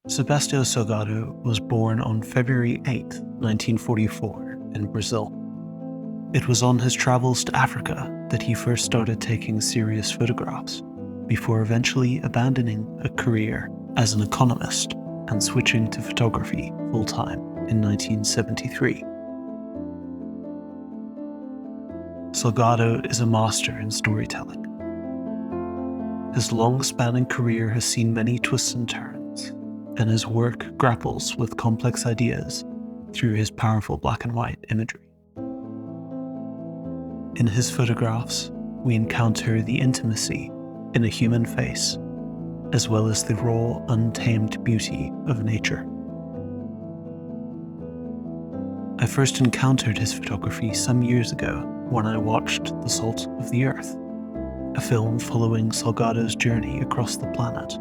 Sebastiao Salgado was born on February 8, 1944, in Brazil. It was on his travels to Africa that he first started taking serious photographs, before eventually abandoning a career as an economist and switching to photography full-time in 1973. Salgado is a master in storytelling. His long-spanning career has seen many twists and turns, and his work grapples with complex ideas through his powerful black and white imagery. In his photographs, we encounter the intimacy in a human face, as well as the raw, untamed beauty of nature. I first encountered his photography some years ago when I watched The Salt of the Earth, a film following Salgado's journey across the planet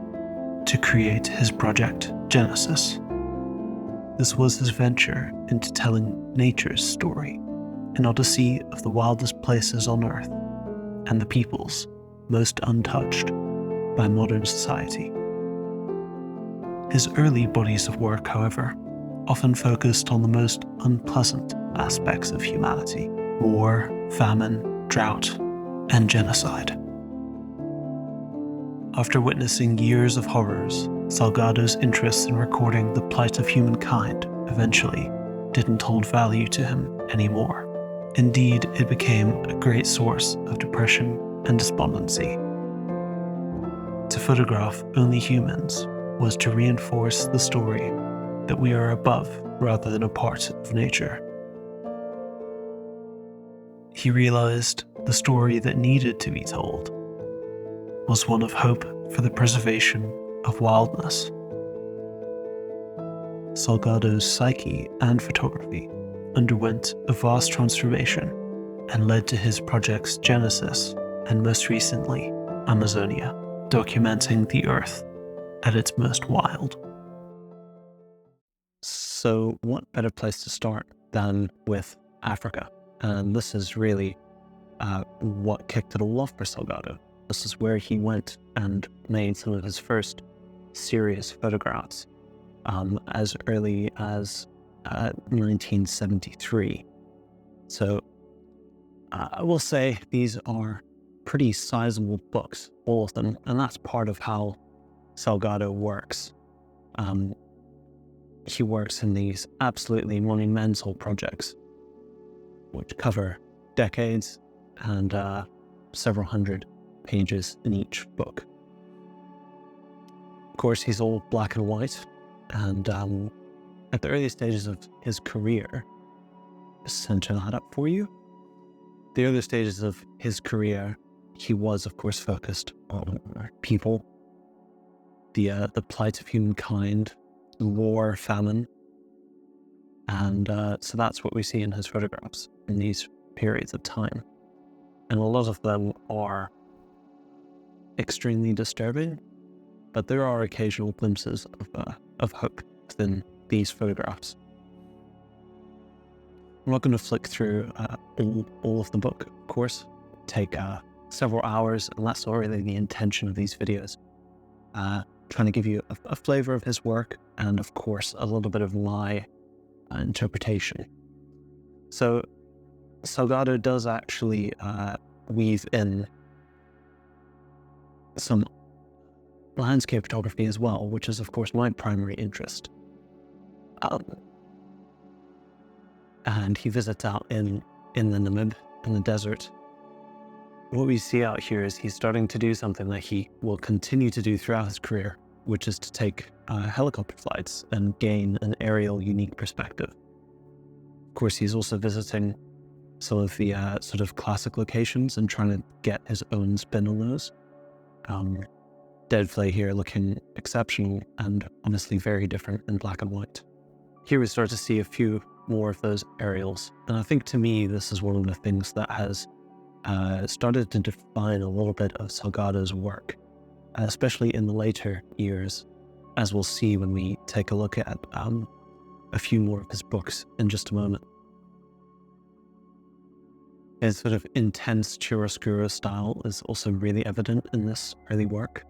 to create his project Genesis. This was his venture into telling nature's story, an odyssey of the wildest places on Earth and the peoples most untouched by modern society. His early bodies of work, however, often focused on the most unpleasant aspects of humanity: war, famine, drought, and genocide. After witnessing years of horrors, Salgado's interest in recording the plight of humankind eventually didn't hold value to him anymore. Indeed, it became a great source of depression and despondency. To photograph only humans was to reinforce the story that we are above rather than a part of nature. He realized the story that needed to be told was one of hope for the preservation of wildness. Salgado's psyche and photography underwent a vast transformation and led to his projects Genesis and most recently Amazonia, documenting the Earth at its most wild. So what better place to start than with Africa? And this is really what kicked it all off for Salgado. This is where he went and made some of his first serious photographs as early as 1973. So I will say these are pretty sizable books, all of them, and that's part of how Salgado works. He works in these absolutely monumental projects, which cover decades and several hundred pages in each book. Of course, he's all black and white, and at the early stages of his career, center that up for you. The early stages of his career, he was, of course, focused on people, the plight of humankind, war, famine, and so that's what we see in his photographs in these periods of time. And a lot of them are extremely disturbing, but there are occasional glimpses of hope within these photographs. I'm not going to flick through all of the book, of course. Take several hours, and that's not really the intention of these videos. Trying to give you a flavor of his work, and of course a little bit of my interpretation. So Salgado does actually weave in some landscape photography as well, which is of course my primary interest. And he visits out in the Namib, in the desert. What we see out here is he's starting to do something that he will continue to do throughout his career, which is to take helicopter flights and gain an aerial unique perspective. Of course, he's also visiting some of the sort of classic locations and trying to get his own spin on those. Dead Flay here looking exceptional and honestly very different in black and white. Here we start to see a few more of those aerials, and I think to me this is one of the things that has started to define a little bit of Salgado's work, especially in the later years, as we'll see when we take a look at a few more of his books in just a moment. His sort of intense chiaroscuro style is also really evident in this early work.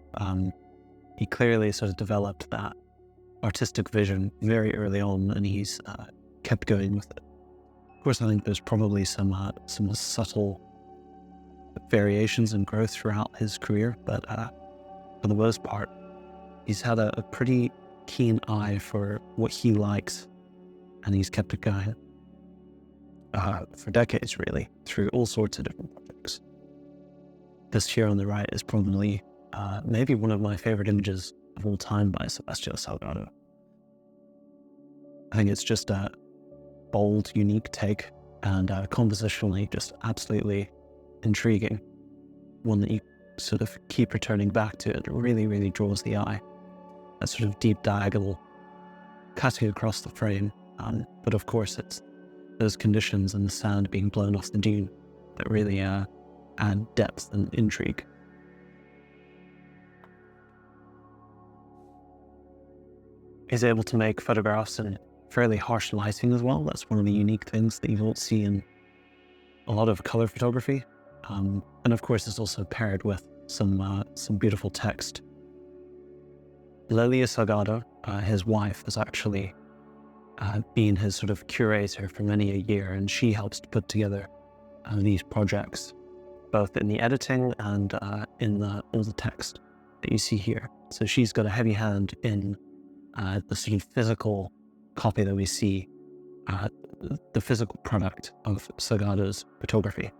He clearly sort of developed that artistic vision very early on, and he's kept going with it. Of course, I think there's probably some subtle variations and growth throughout his career, but for the most part, he's had a pretty keen eye for what he likes, and he's kept it going for decades, really, through all sorts of different projects. This here on the right is probably maybe one of my favorite images of all time by Sebastiao Salgado. I think it's just a bold, unique take, and compositionally just absolutely intriguing. One that you sort of keep returning back to. It really, really draws the eye. That sort of deep diagonal cutting across the frame. But of course, it's those conditions and the sand being blown off the dune that really add depth and intrigue. He's able to make photographs in fairly harsh lighting as well. That's one of the unique things that you won't see in a lot of color photography. And of course, it's also paired with some beautiful text. Lelia Salgado, his wife, has actually been his sort of curator for many a year, and she helps to put together these projects, both in the editing and in all the text that you see here. So she's got a heavy hand in the sort of physical copy that we see, the physical product of Salgado's photography.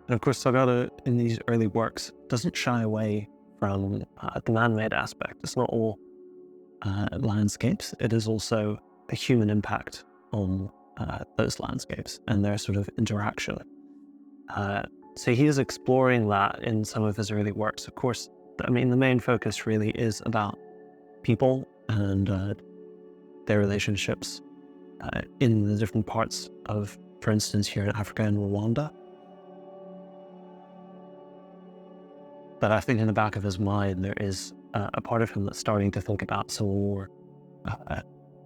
And of course, Salgado, in these early works, doesn't shy away from the man-made aspect. It's not all landscapes. It is also a human impact on those landscapes and their sort of interaction. So he is exploring that in some of his early works. Of course, I mean, the main focus really is about people and their relationships in the different parts of, for instance, here in Africa and Rwanda. But I think in the back of his mind, there is a part of him that's starting to think about some more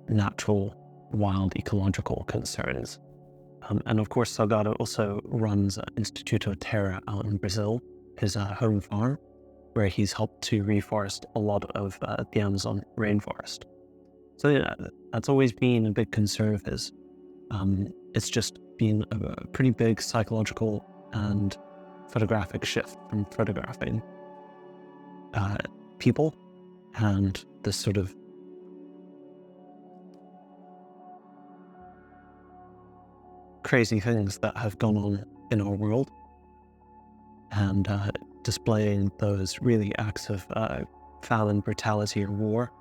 natural, wild, ecological concerns. And of course, Salgado also runs Instituto Terra out in Brazil, his home farm, where he's helped to reforest a lot of the Amazon rainforest. So yeah, that's always been a big concern of his. It's just been a pretty big psychological and photographic shift from photographing people and this sort of crazy things that have gone on in our world, and displaying those really acts of violent brutality or war,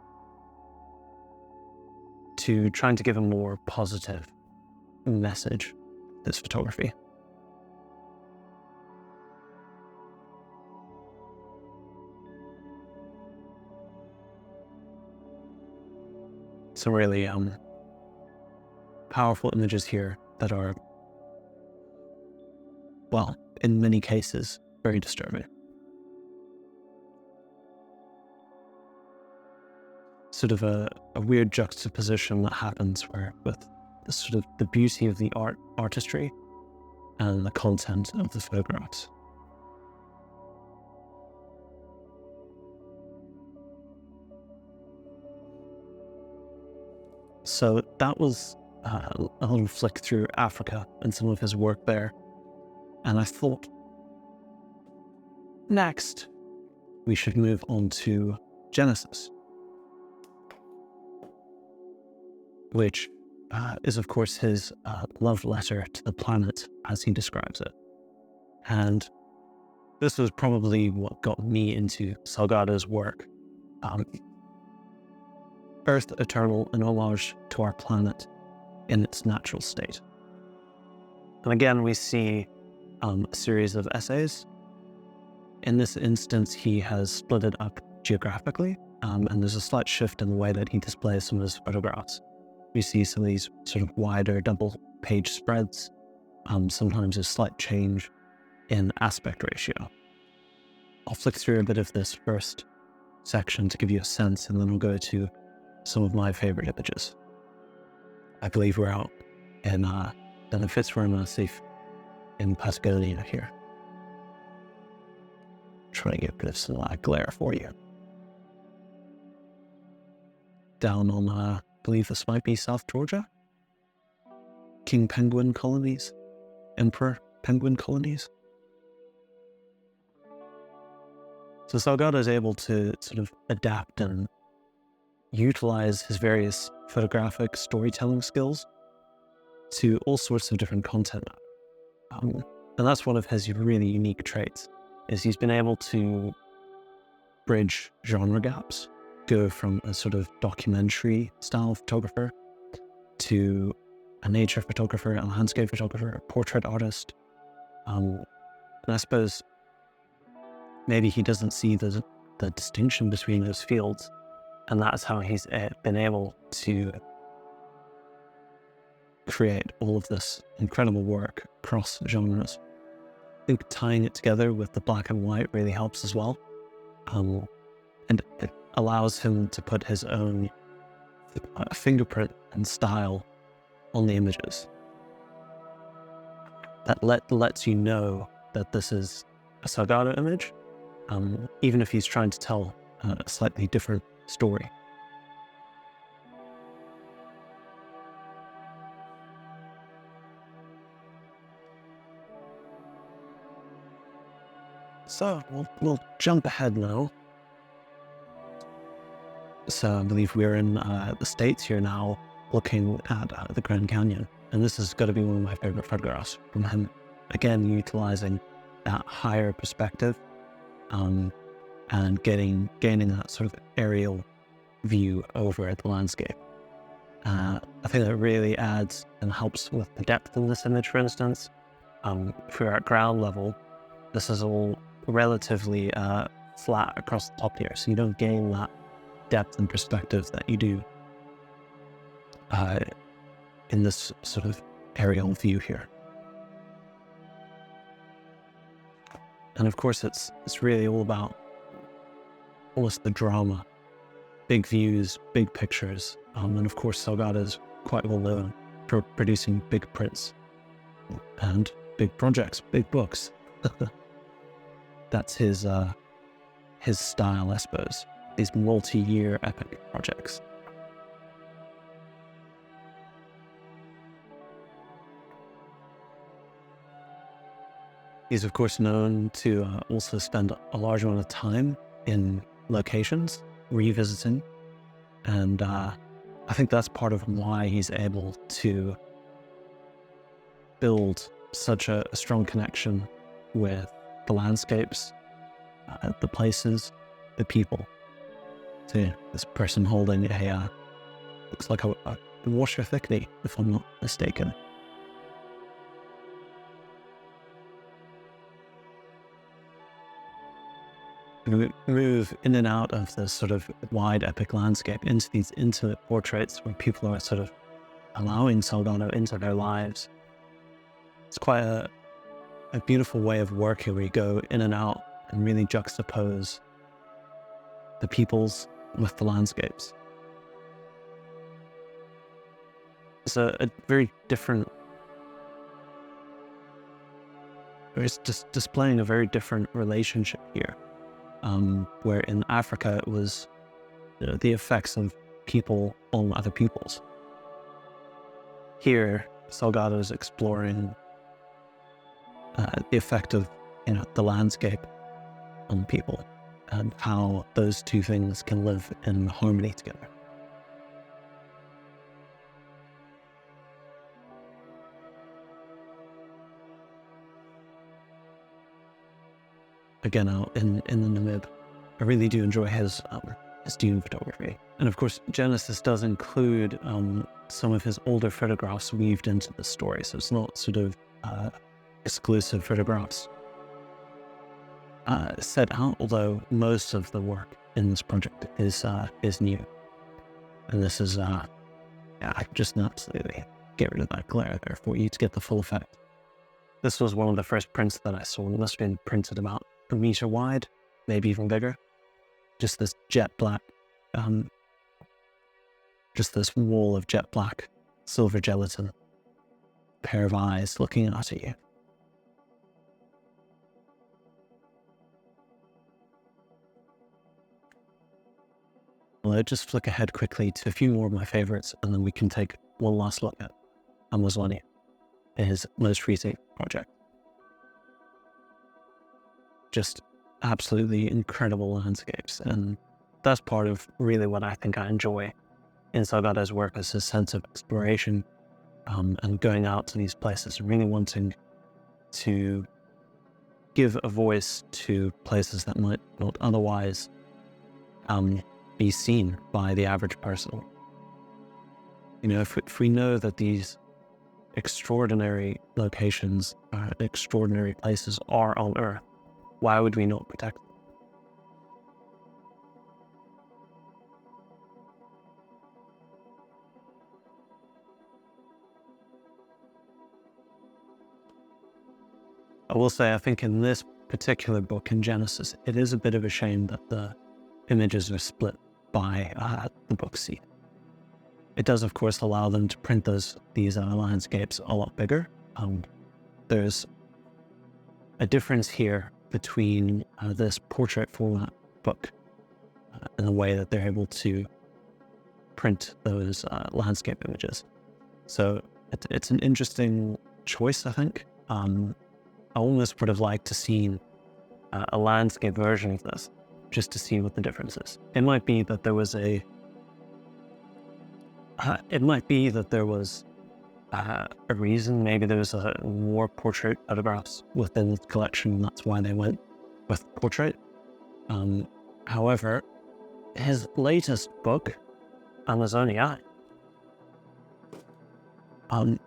to trying to give a more positive message, this photography. Some really powerful images here that are, well, in many cases, very disturbing. Sort of a weird juxtaposition that happens where with the sort of the beauty of the artistry and the content of the photographs. So that was a little flick through Africa and some of his work there. And I thought next we should move on to Genesis, which is of course his love letter to the planet as he describes it. And this was probably what got me into Salgado's work. Earth Eternal, an homage to our planet in its natural state. And again, we see a series of essays. In this instance, he has split it up geographically, and there's a slight shift in the way that he displays some of his photographs. We see some of these sort of wider double-page spreads, sometimes a slight change in aspect ratio. I'll flick through a bit of this first section to give you a sense, and then we'll go to some of my favorite images. I believe we're out in the Fitzroy Massif in Patagonia here. Trying to get a bit of sunlight glare for you. Down on, I believe this might be South Georgia. King penguin colonies, emperor penguin colonies. So Salgado is able to sort of adapt and utilize his various photographic storytelling skills to all sorts of different content. And that's one of his really unique traits, is he's been able to bridge genre gaps, go from a sort of documentary style photographer to a nature photographer, a landscape photographer, a portrait artist. And I suppose maybe he doesn't see the distinction between those fields, and that's how he's been able to create all of this incredible work across genres. I think tying it together with the black and white really helps as well. And it allows him to put his own fingerprint and style on the images. That lets you know that this is a Salgado image, even if he's trying to tell a slightly different story. So we'll jump ahead now. So I believe we're in the States here now, looking at the Grand Canyon. And this has got to be one of my favorite photographs from him. Again, utilizing that higher perspective and gaining that sort of aerial view over the landscape. I think that really adds and helps with the depth in this image, for instance. If we're at ground level, this is all relatively flat across the top here, so you don't gain that depth and perspective that you do in this sort of aerial view here. And of course, it's really all about almost the drama, big views, big pictures, and of course, Salgado is quite well known for producing big prints and big projects, big books. That's his style, I suppose. These multi-year epic projects. He's of course known to also spend a large amount of time in locations, revisiting, and I think that's part of why he's able to build such a strong connection with the landscapes, the places, the people. So this person holding a looks like a washer thickney, if I'm not mistaken. We move in and out of this sort of wide epic landscape into these intimate portraits where people are sort of allowing Salgado into their lives. It's quite a beautiful way of working where you go in and out and really juxtapose the peoples with the landscapes. It's a very different, it's just displaying a very different relationship here. Where in Africa it was the effects of people on other peoples. Here, Salgado is exploring the effect of the landscape on people and how those two things can live in harmony together. Again, out in the Namib, I really do enjoy his dune photography. And of course, Genesis does include some of his older photographs weaved into the story, so it's not sort of exclusive photographs set out, although most of the work in this project is new. And this is, I just absolutely get rid of that glare there for you to get the full effect. This was one of the first prints that I saw. It must have been printed about a meter wide, maybe even bigger. Just this jet black, just this wall of jet black silver gelatin, pair of eyes looking out at you. Well, I'll just flick ahead quickly to a few more of my favorites, and then we can take one last look at Amazonia, his most recent project. Just absolutely incredible landscapes, and that's part of really what I think I enjoy in Salgado's work, is his sense of exploration, and going out to these places and really wanting to give a voice to places that might not otherwise be seen by the average person. You know, if we know that these extraordinary locations, extraordinary places are on Earth, why would we not protect them? I will say, I think in this particular book, in Genesis, it is a bit of a shame that the images are split by the book seed. It does, of course, allow them to print these landscapes a lot bigger. There's a difference here between this portrait format book and the way that they're able to print those landscape images. So it's an interesting choice, I think. I almost would have liked to see a landscape version of this, just to see what the difference is. It might be that there was a reason. Maybe there was more portrait photographs within the collection, and that's why they went with portrait. However, his latest book, Amazonia,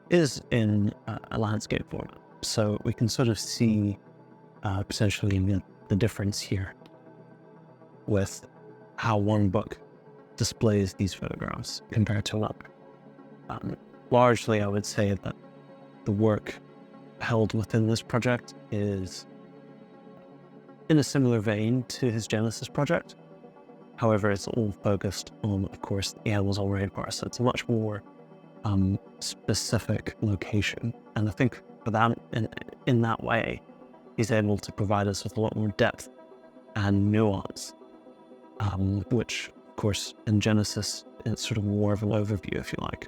is in a landscape format. So we can sort of see potentially the difference here with how one book displays these photographs compared to another. Largely, I would say that the work held within this project is in a similar vein to his Genesis project. However, it's all focused on, of course, the Amazon rainforest. So it's a much more specific location. And I think for that, in that way, he's able to provide us with a lot more depth and nuance, which, of course, in Genesis, it's sort of more of an overview, if you like.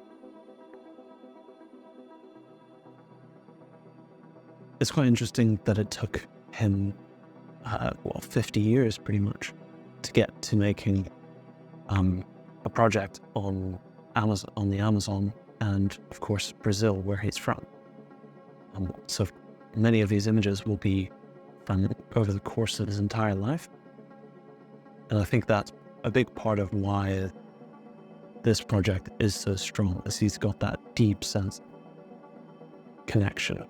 It's quite interesting that it took him, 50 years pretty much, to get to making a project on the Amazon, and of course Brazil, where he's from. So many of these images will be from over the course of his entire life, and I think that's a big part of why this project is so strong, is he's got that deep sense of connection.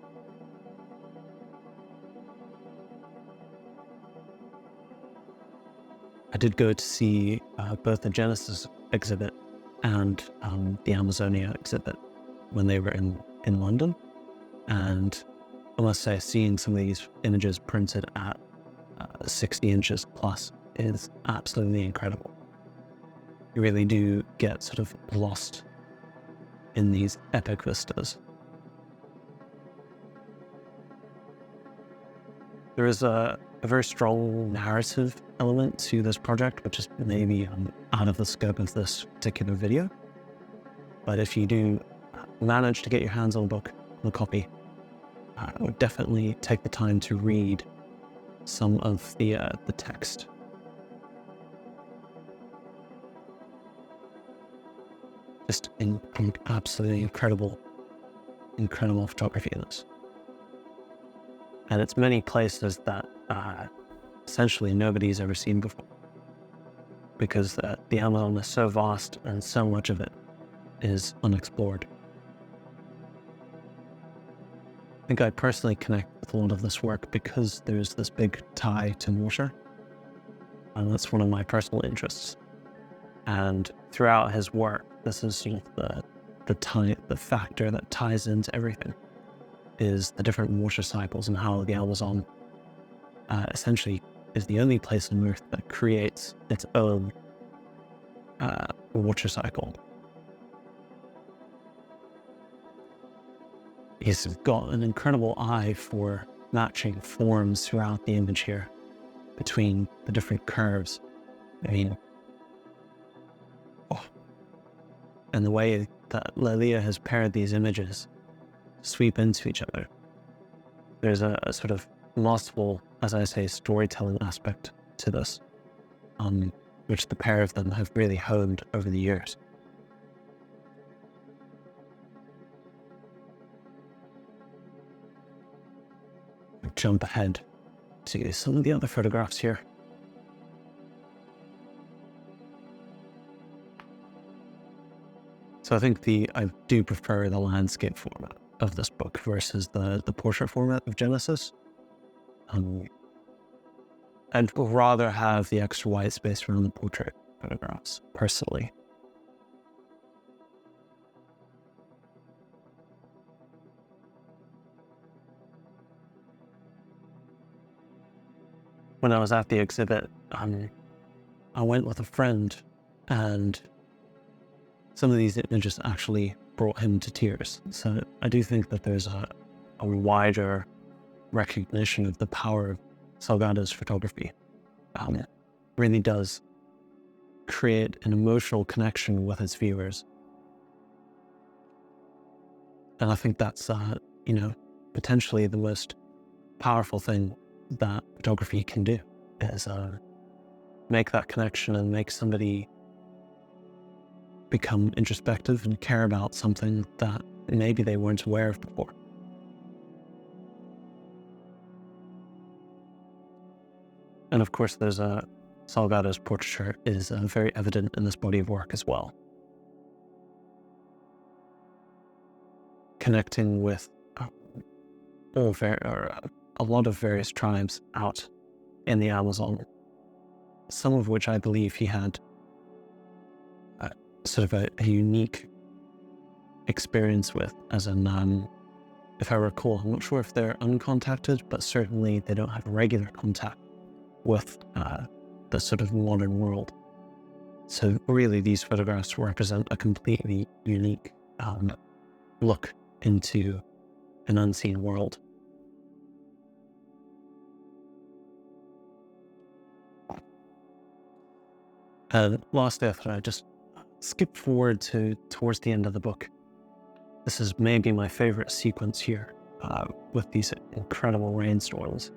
I did go to see both the Genesis exhibit and the Amazonia exhibit when they were in London. And I must say, seeing some of these images printed at 60 inches plus is absolutely incredible. You really do get sort of lost in these epic vistas. There is a very strong narrative element to this project, which is maybe out of the scope of this particular video. But if you do manage to get your hands on a book, on a copy, I would definitely take the time to read some of the text. Just absolutely incredible photography in this. And it's many places that essentially nobody's ever seen before, because the Amazon is so vast and so much of it is unexplored. I think I personally connect with a lot of this work because there's this big tie to water, and that's one of my personal interests. And throughout his work, this is sort of the factor that ties into everything, is the different water cycles and how the Amazon essentially is the only place on Earth that creates its own water cycle. He's got an incredible eye for matching forms throughout the image here between the different curves. I mean, and the way that Lelia has paired these images sweep into each other. There's a sort of masterful, as I say, storytelling aspect to this, which the pair of them have really honed over the years. Jump ahead to some of the other photographs here. So I think I do prefer the landscape format of this book versus the portrait format of Genesis. I'd rather have the extra white space around the portrait photographs, personally. When I was at the exhibit, I went with a friend, and some of these images actually brought him to tears. So I do think that there's a wider recognition of the power of Salgado's photography. It really does create an emotional connection with its viewers. And I think that's, potentially the most powerful thing that photography can do, is make that connection and make somebody become introspective and care about something that maybe they weren't aware of before. And of course, there's Salgado's portraiture is very evident in this body of work as well. Connecting with a lot of various tribes out in the Amazon, some of which I believe he had sort of a unique experience with, as in, if I recall, I'm not sure if they're uncontacted, but certainly they don't have regular contact with the sort of modern world. So really, these photographs represent a completely unique look into an unseen world. And lastly, I thought I'd just skip forward towards the end of the book. This is maybe my favorite sequence here, with these incredible rainstorms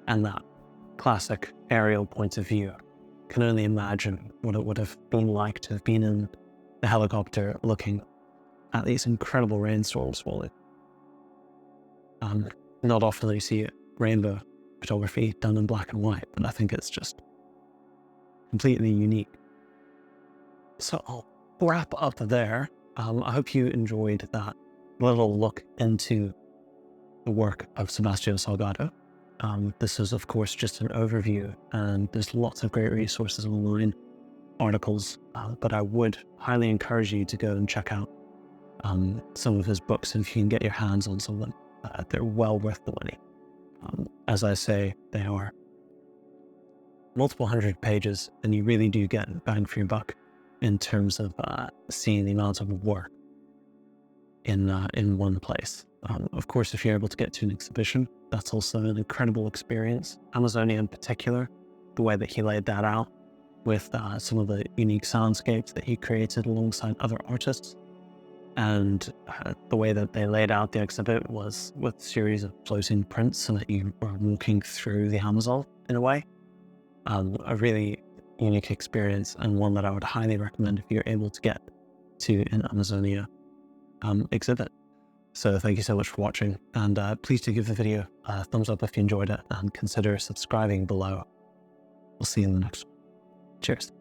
and that classic aerial point of view. Can only imagine what it would have been like to have been in the helicopter looking at these incredible rainstorms falling. Not often do you see rainbow photography done in black and white, but I think it's just completely unique. So I'll wrap up there. I hope you enjoyed that little look into the work of Sebastiao Salgado. This is, of course, just an overview, and there's lots of great resources online, articles, but I would highly encourage you to go and check out some of his books, and if you can get your hands on some of them, they're well worth the money. As I say, they are multiple hundred pages, and you really do get bang for your buck in terms of seeing the amount of work in one place. Of course, if you're able to get to an exhibition, that's also an incredible experience. Amazonia in particular, the way that he laid that out with some of the unique soundscapes that he created alongside other artists, and the way that they laid out the exhibit was with a series of floating prints so that you are walking through the Amazon in a way. A really unique experience, and one that I would highly recommend if you're able to get to an Amazonia exhibit. So thank you so much for watching, and please do give the video a thumbs up if you enjoyed it, and consider subscribing below. We'll see you in the next one. Cheers.